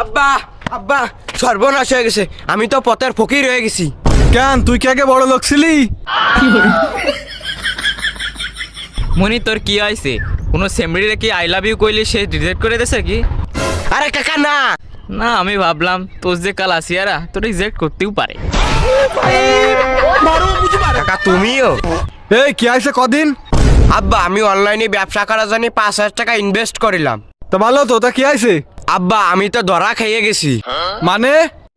আব্বা আব্বা সর্বনাশ হয়ে গেছে, আমি তো পথের ফকির হয়ে গেছি। কেন তুই কি আগে বড় লোক ছিলি? মনি তোর কি হয়েছে? কোনো সেমরিরে কি আই লাভ ইউ কইলে সে রিজেক্ট করে দেছে কি? আরে কাকা না, না আমি ভাবলাম তোর যে কাল আসিয়ারা তোর রিজেক্ট করতেও পারে। কাকা তুমিও? এই কি আইছে কদিন? আব্বা আমি অনলাইনে ব্যবসা করার জন্য 5,000 টাকা ইনভেস্ট করিলাম। তো ভালো তো, তা কি আইছে? আব্বা আমি তো ধরা খেয়ে গেছি। মানে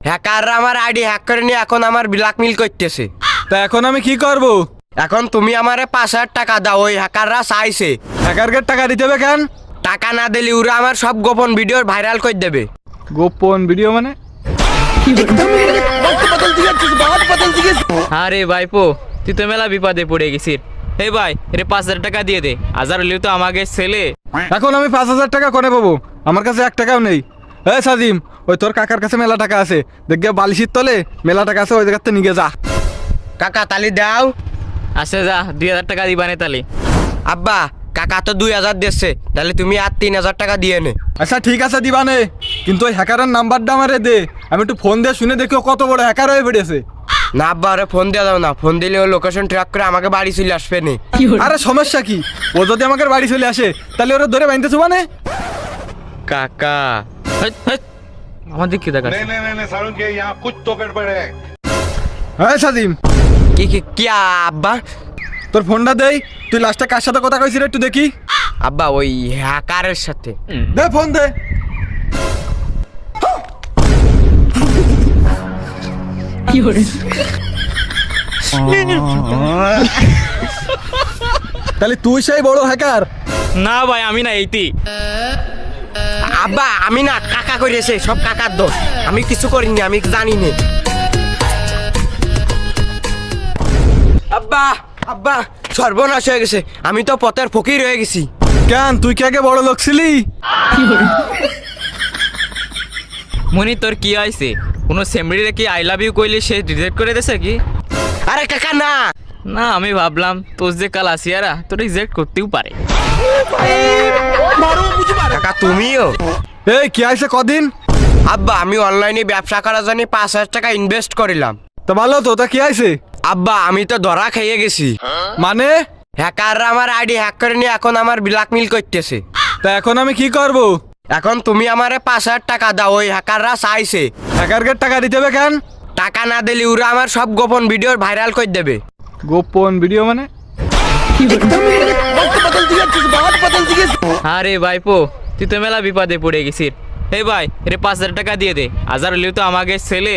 হ্যাকাররা আমার আইডি হ্যাক করে নিয়ে এখন আমার ব্ল্যাকমেইল করতেছে। তা এখন আমি কি করব? এখন তুমি আমারে 5,000 টাকা দাও, ওই হ্যাকাররা চাইছে। হ্যাকারকে টাকা দিতে হবে কেন? টাকা না দিলে ওরা আমার সব গোপন ভিডিও ভাইরাল করে দেবে। গোপন ভিডিও মানে? আরে ভাইপো তুই তো মেলা বিপদে পড়ে গেছিস। এই ভাই এর 5,000 টাকা দিয়ে দে, হাজার হলেও তো আমাকে ছেলে। এখন আমি 5,000 টাকা কোনে পাবো? আমার কাছে 1 টাকাও নেই। এই সাজিম, ওই তোর কাকার কাছে মেলা টাকা আছে, দেখবে বালিশির তলে মেলা টাকা আছে, ওই জায়গাতে নিয়ে যা। কাকা তালি দাও। আচ্ছা যা 2,000 টাকা দিবানে তালি। আব্বা কাকা তো 2,000 দিচ্ছে, তাহলে তুমি আর 3,000 টাকা দিয়ে নে। আচ্ছা ঠিক আছে দিবানে, কিন্তু ওই হ্যাকারের নাম্বারটা আমারে দে, আমি একটু ফোন দিয়ে শুনে দেখি ও কত বড় হ্যাকার হয়ে পড়েছে। না আব্বা ওরে ফোন দিয়ে দাও না, ফোন দিলে ও লোকেশন ট্র্যাক করে আমাকে বাড়ি চলে আসবে নে। আরে সমস্যা কি? ও যদি আমাকে বাড়ি চলে আসে তাহলে ওরা ধরে বাইনতেছো মানে? কাকা হেৎ, হেৎ, আমার দিক কি দেখা? नहीं नहीं नहीं नहीं सारुण के यहाँ कुछ तो गड़बड़ है। হ্যাঁ সাজিম, কি কি কি আব্বা? তোর ফোনটা দেই, তুই লাস্টে কার সাথে কথা কইছিস একটু দেখি। আব্বা ওই হ্যাকারের সাথে। দে ফোন দে। তাহলে তুই সেই বড় হ্যাকার? না ভাই আমি না এইটি। আব্বা আমি না, কাকা করেছে, সব কাকার দোষ, আমি কিছু করিনি, আমি জানি না। আব্বা আব্বা সর্বনাশ হয়ে গেছে, আমি তো পথের ফকির হয়ে গেছি। কেন তুই কি আগে বড় লোক ছিলি? মনি তোর কি হয়েছে? কোনো সেমরিরে কি আই লাভ ইউ কইলে সে রিজেক্ট করে দেছে কি? আরে কাকা না, না আমি ভাবলাম তোর যে কাল আসিয়ারা তোর রিজেক্ট করতেও পারে। কাকা তুমিও? এই কি আইছে কদিন? আব্বা আমি অনলাইনে ব্যবসা করার জন্য 5,000 টাকা ইনভেস্ট করিলাম। তো ভালো তো, তা কি আইছে? আব্বা আমি তো ধরা খেয়ে গেছি। মানে হ্যাকাররা আমার আইডি হ্যাক করে নিয়ে এখন আমার ব্ল্যাকমেইল করতেছে। তা এখন আমি কি করব? এখন তুমি আমারে 5,000 টাকা দাও, ওই হ্যাকাররা চাইছে। হ্যাকারকে টাকা দিতে হবে কেন? টাকা না দিলে ওরা আমার সব গোপন ভিডিও ভাইরাল করে দেবে। গোপন ভিডিও মানে? আরে ভাইপো তুই তো মেলা বিপদে পড়ে গেছিস। এই ভাই এর 5,000 টাকা দিয়ে দে, হাজার হলেও তো আমাকে ছেলে।